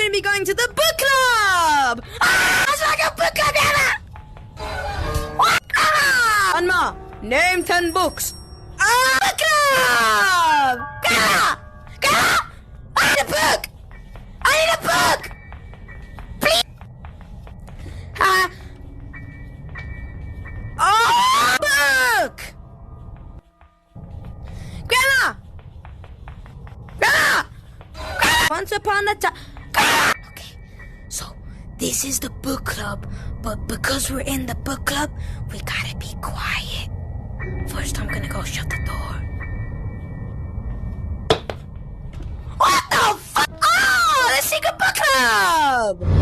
gonna be going to the book club! It's like a book club, Anma, name 10 books. Book club! Grandma! I need a book! Please! Book! Grandma! Once upon a time... Okay, so this is the book club, but because we're in the book club, we gotta be quiet. First, I'm gonna go shut the door. What the fuck? Oh, the secret book club!